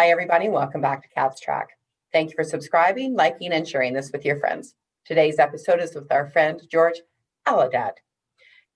Hi, everybody. Welcome back to Caps Track. Thank you for subscribing, liking, and sharing this with your friends. Today's episode is with our friend, George Al Haddad.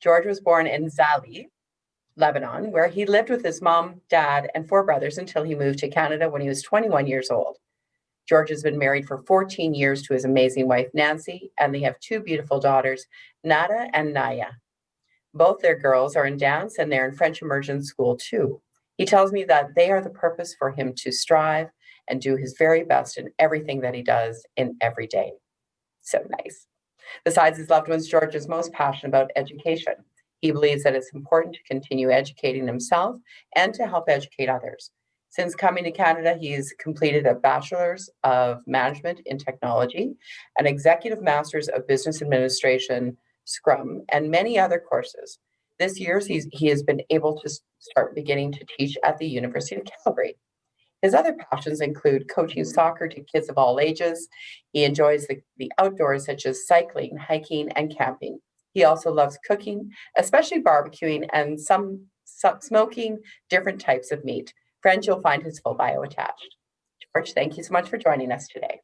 George was born in Zali, Lebanon, where he lived with his mom, dad, and 4 brothers until he moved to Canada when he was 21 years old. George has been married for 14 years to his amazing wife, Nancy, and they have 2 beautiful daughters, Nada and Naya. Both their girls are in dance and they're in French immersion school too. He tells me that they are the purpose for him to strive and do his very best in everything that he does in every day. So nice. Besides his loved ones, George is most passionate about education. He believes that it's important to continue educating himself and to help educate others. Since coming to Canada, he's completed a Bachelor's of Management in Technology, an Executive Master's of Business Administration, Scrum, and many other courses. This year, he has been able to start beginning to teach at the University of Calgary. His other passions include coaching soccer to kids of all ages. He enjoys the outdoors, such as cycling, hiking, and camping. He also loves cooking, especially barbecuing and some smoking different types of meat. Friends, you'll find his full bio attached. George, thank you so much for joining us today.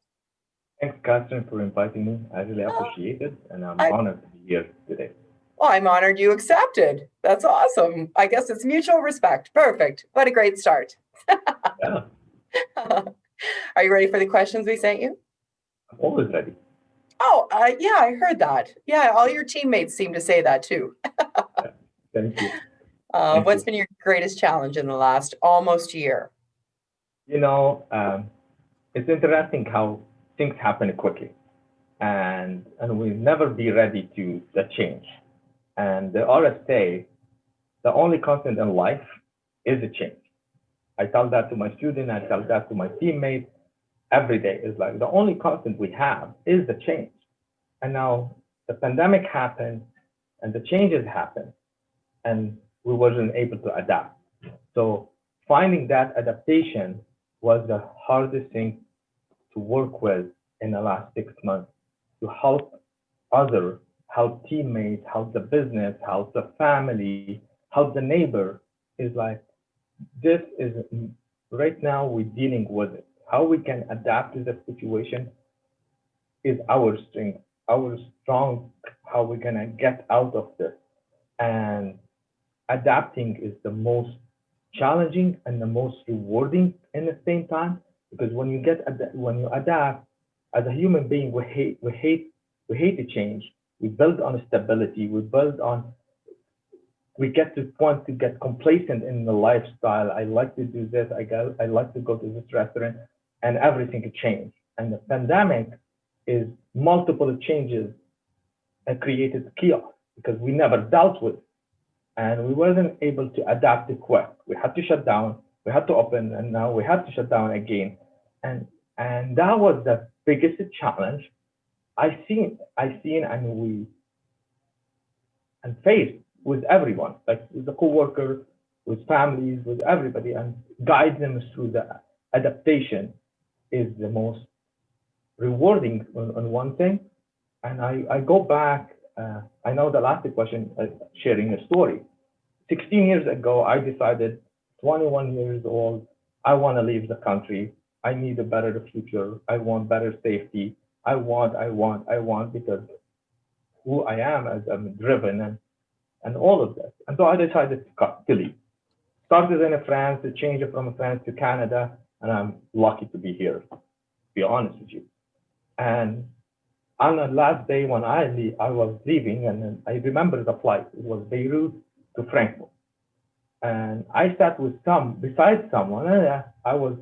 Thanks, Catherine, for inviting me. I really appreciate it, and I'm honored to be here today. Well, I'm honored you accepted. That's awesome. I guess it's mutual respect. Perfect. What a great start. Yeah. Are you ready for the questions we sent you? I'm always ready. Oh, yeah, I heard that. Yeah, all your teammates seem to say that too. Yeah. Thank you. What's been your greatest challenge in the last almost year? It's interesting how things happen quickly, and we'll never be ready to the change. And the RSA, the only constant in life is a change. I tell that to my students, I tell that to my teammates every day. It's like the only constant we have is the change. And now the pandemic happened and the changes happened and we wasn't able to adapt. So finding that adaptation was the hardest thing to work with in the last 6 months, to help others, help teammates, help the business, help the family, help the neighbor. Is like, this is right now we're dealing with it. How we can adapt to the situation is our strength, our strong, how we're gonna get out of this. And adapting is the most challenging and the most rewarding in the same time, because when you adapt as a human being, we hate the change. We build on stability. We get to want to get complacent in the lifestyle. I like to do this. I like to go to this restaurant, and everything could change. And the pandemic is multiple changes and created chaos because we never dealt with it. And we wasn't able to adapt it quick. We had to shut down, we had to open, and now we had to shut down again. And that was the biggest challenge I seen and faced with everyone, like with the coworkers, with families, with everybody, and guide them through the adaptation is the most rewarding on one thing. And I go back, I know the last question, sharing a story. 16 years ago, I decided, 21 years old, I want to leave the country. I need a better future. I want better safety. I want, because who I am as I'm driven and all of this. And so I decided to leave. Started in France, to change from France to Canada, and I'm lucky to be here, to be honest with you. And on the last day when I was leaving, and then I remember the flight. It was Beirut to Frankfurt. And I sat beside someone, and I was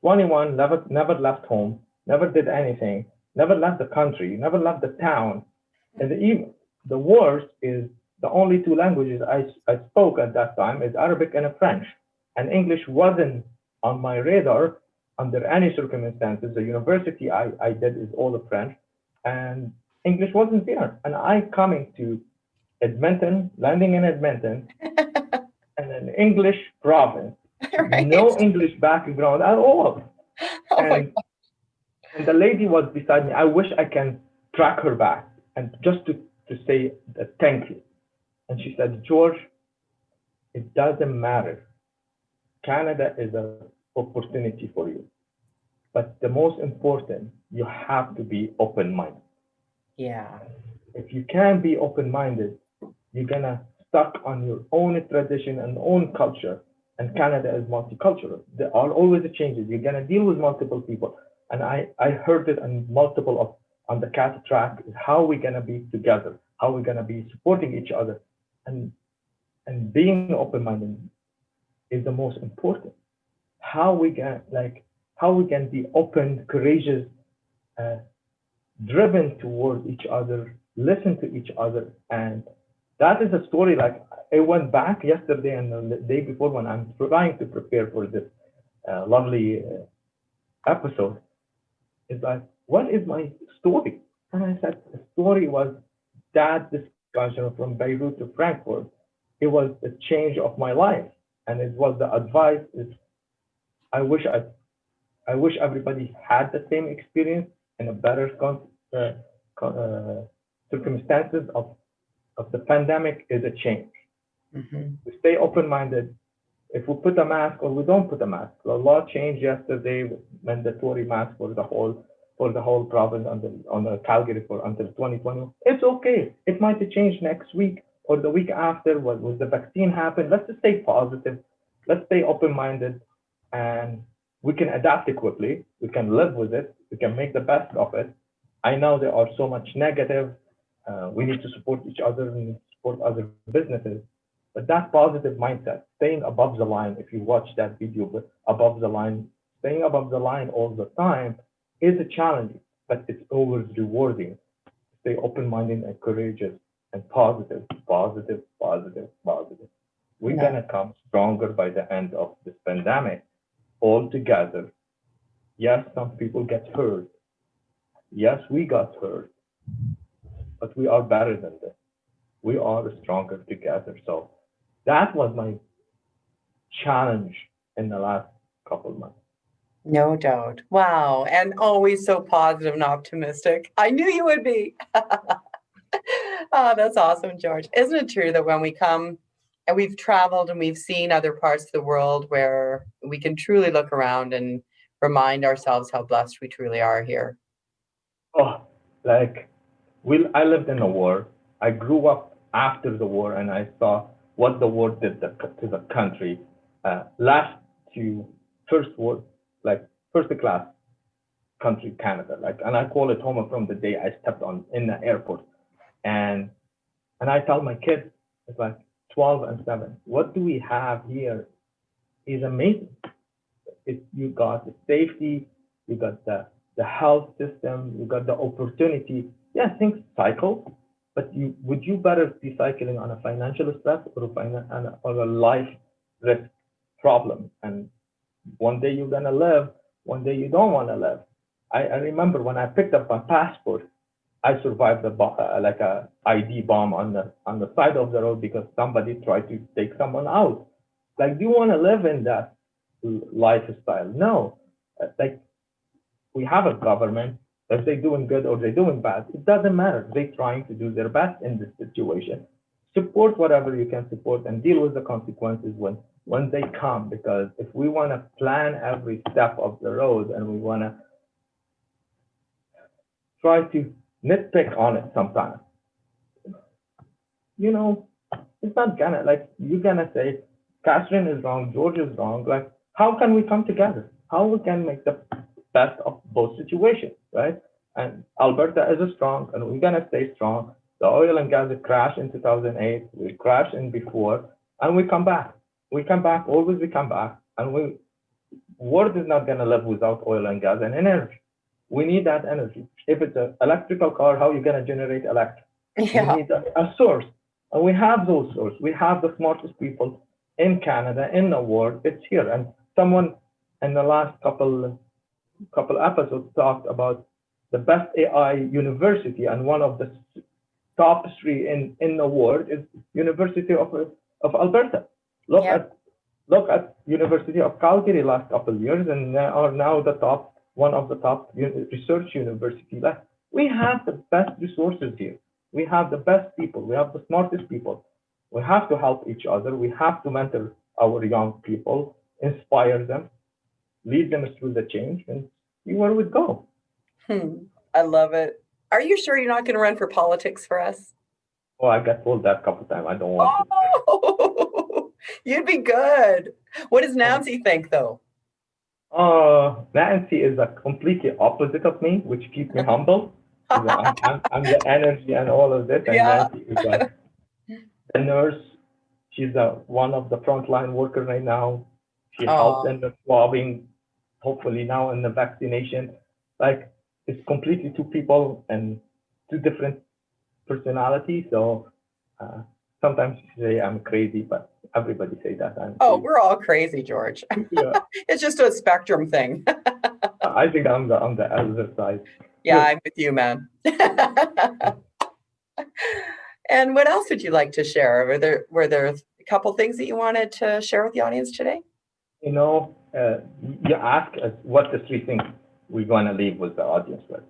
21, never left home, never did anything, never left the country, never left the town. And the worst is the only 2 languages I spoke at that time is Arabic and French. And English wasn't on my radar under any circumstances. The university I did is all the French, and English wasn't there. And I coming to Edmonton, landing in Edmonton, and an English province, right. No English background at all. Oh and the lady was beside me. I wish I can track her back and just to say thank you. And she said, George, it doesn't matter. Canada is a opportunity for you. But the most important, you have to be open-minded. Yeah. If you can't be open-minded, you're gonna stuck on your own tradition and own culture. And Canada is multicultural. There are always changes. You're gonna deal with multiple people. And I heard it on multiple of on the CAT track is how we're gonna be together, how we're gonna be supporting each other, and being open-minded is the most important. How we can be open, courageous, uh, driven toward each other, listen to each other. And that is a story. Like I went back yesterday and the day before when I'm trying to prepare for this lovely episode. It's like, what is my story? And I said, the story was that discussion from Beirut to Frankfurt. It was the change of my life. And it was the advice is I wish everybody had the same experience in a better circumstances of the pandemic is a change. Mm-hmm. We stay open-minded. If we put a mask or we don't put a mask, the law changed yesterday with mandatory mask for the whole province on the Calgary for until 2020. It's okay. It might change next week or the week after when the vaccine happen. Let's just stay positive. Let's stay open-minded, and we can adapt it quickly. We can live with it. We can make the best of it. I know there are so much negative. We need to support each other and support other businesses. But that positive mindset, staying above the line, if you watch that video, but above the line, staying above the line all the time is a challenge, but it's always rewarding. Stay open-minded and courageous and positive, positive, positive, positive. We're gonna come stronger by the end of this pandemic all together. Yes, some people get hurt. Yes, we got hurt, but we are better than this. We are stronger together. So that was my challenge in the last couple of months. No doubt. Wow. And always so positive and optimistic. I knew you would be. Oh, that's awesome, George. Isn't it true that when we come and we've traveled and we've seen other parts of the world where we can truly look around and remind ourselves how blessed we truly are here? Oh, like I lived in a war. I grew up after the war, and I saw what the war did to the country. Last to first world, like first class country, Canada. Like, and I call it home from the day I stepped on in the airport. And I tell my kids, it's like 12 and 7. What do we have here is amazing. You got the safety, you got the health system, you got the opportunity. Yeah, things cycle, but would you better be cycling on a financial stress or a life risk problem? And one day you're gonna live, one day you don't want to live. I remember when I picked up my passport, I survived like a ID bomb on the side of the road because somebody tried to take someone out. Like, do you want to live in that lifestyle? No. Like, we have a government. If they're doing good or they're doing bad, it doesn't matter. They're trying to do their best in this situation. Support whatever you can support and deal with the consequences when they come. Because if we want to plan every step of the road and we want to try to nitpick on it sometimes, it's not gonna, like, you're gonna say Catherine is wrong, George is wrong. Like, how can we come together? How we can make the best of both situations, right? And Alberta is strong, and we're gonna stay strong. The oil and gas crashed in 2008. We crashed in before, and we come back. We come back, always we come back. And world is not gonna live without oil and gas and energy. We need that energy. If it's an electrical car, how are you gonna generate electric? Yeah. We need a source. And we have those sources. We have the smartest people in Canada, in the world. It's here. And someone in the last couple episodes talked about the best AI university, and one of the top 3 in the world is University of Alberta. Look at University of Calgary last couple of years, and they are now one of the top research universities. We have the best resources here. We have the best people. We have the smartest people. We have to help each other. We have to mentor our young people, inspire them. lead them through the change, and see where we go. I love it. Are you sure you're not going to run for politics for us? Oh, I got told that a couple of times. I don't want to. Oh, you'd be good. What does Nancy think, though? Nancy is a completely opposite of me, which keeps me humble. I'm the energy and all of this, and Yeah. Nancy is a nurse. She's one of the frontline workers right now. She helped in the swabbing, hopefully now in the vaccination. Like, it's completely two people and two different personalities. So sometimes you say I'm crazy, but everybody say that I'm crazy. We're all crazy, George. Yeah. It's just a spectrum thing. I think I'm the other side. Yeah, I'm with you, man. And what else would you like to share? Were there a couple things that you wanted to share with the audience today? You know, you ask us what the three things we're going to leave with the audience with.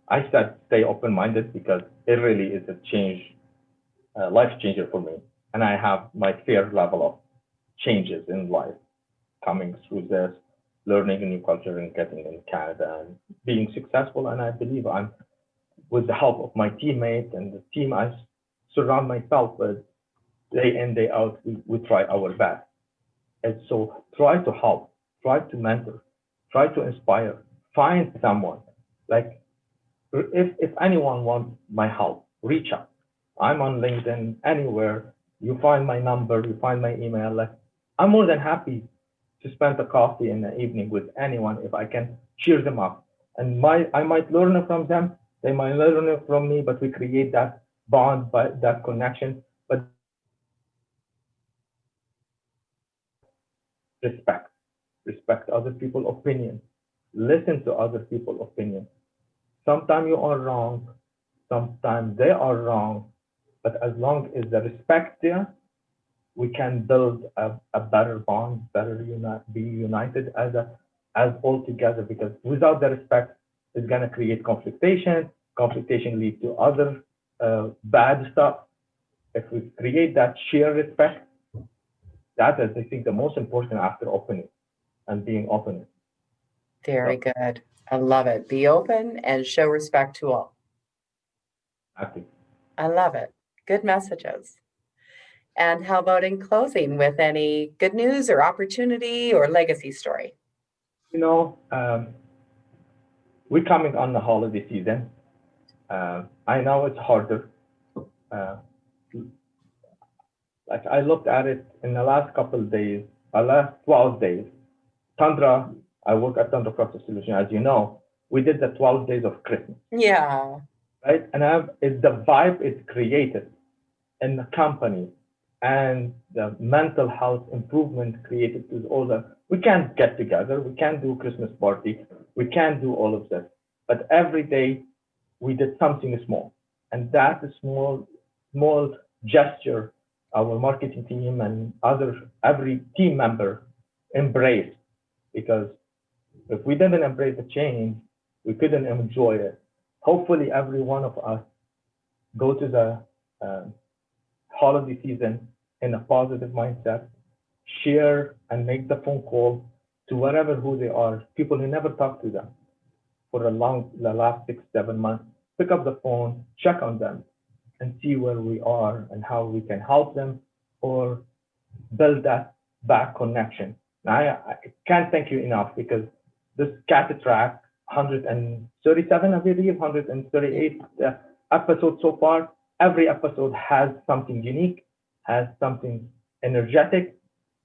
I said stay open-minded because it really is a change, life changer for me. And I have my fair level of changes in life coming through this, learning a new culture and getting in Canada and being successful. And I believe I'm, with the help of my teammates and the team I surround myself with, day in, day out, we try our best. And so try to help, try to mentor, try to inspire, find someone. Like, if anyone wants my help, reach out. I'm on LinkedIn, anywhere. You find my number, you find my email. Like, I'm more than happy to spend a coffee in the evening with anyone if I can cheer them up. And I might learn from them, they might learn from me, but we create that bond, that connection. But respect other people's opinion, listen to other people's opinion. Sometimes you are wrong, sometimes they are wrong, but as long as the respect there, we can build a better bond, be united as all together. Because without the respect, it's gonna create conflictation. Conflictation leads to other bad stuff. If we create that shared respect, that is, I think, the most important after opening and being open. Very good. I love it. Be open and show respect to all. Exactly. I love it. Good messages. And how about in closing with any good news or opportunity or legacy story? You know, we're coming on the holiday season. I know it's harder. Like, I looked at it in the last couple of days, last 12 days. Tundra, I work at Tundra Process Solution, as you know. We did the 12 days of Christmas. Yeah. Right? And it's the vibe it's created in the company and the mental health improvement created with all the, we can't get together, we can't do Christmas party, we can't do all of this. But every day we did something small. And that small gesture, our marketing team and every team member embraced. Because if we didn't embrace the change, we couldn't enjoy it. Hopefully, every one of us go to the holiday season in a positive mindset, share and make the phone call to wherever who they are, people who never talked to them for the last 6-7 months. Pick up the phone, check on them, and see where we are and how we can help them or build that back connection. Now, I can't thank you enough because this Cat Track 137, I believe, 138 episodes so far. Every episode has something unique, has something energetic,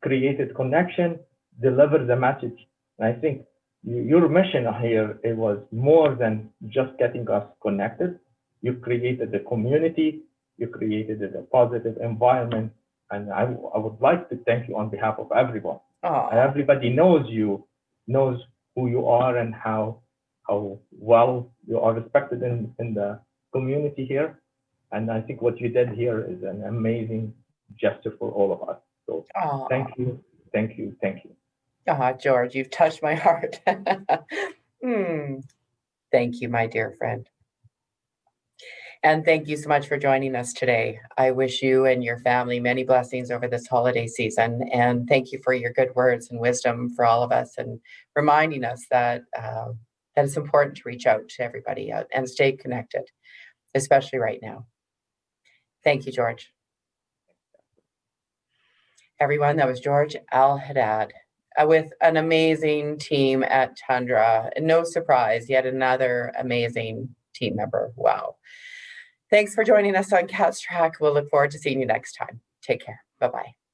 created connection, delivered the message. And I think your mission here, it was more than just getting us connected. You created the community, you created a positive environment. And I would like to thank you on behalf of everyone. And everybody knows you, knows who you are and how well you are respected in the community here. And I think what you did here is an amazing gesture for all of us. So thank you, thank you, thank you. George, you've touched my heart. Thank you, my dear friend. And thank you so much for joining us today. I wish you and your family many blessings over this holiday season. And thank you for your good words and wisdom for all of us, and reminding us that that it's important to reach out to everybody and stay connected, especially right now. Thank you, George. Everyone, that was George Al Haddad with an amazing team at Tundra. And no surprise, yet another amazing team member. Wow. Thanks for joining us on Cat's Track. We'll look forward to seeing you next time. Take care. Bye-bye.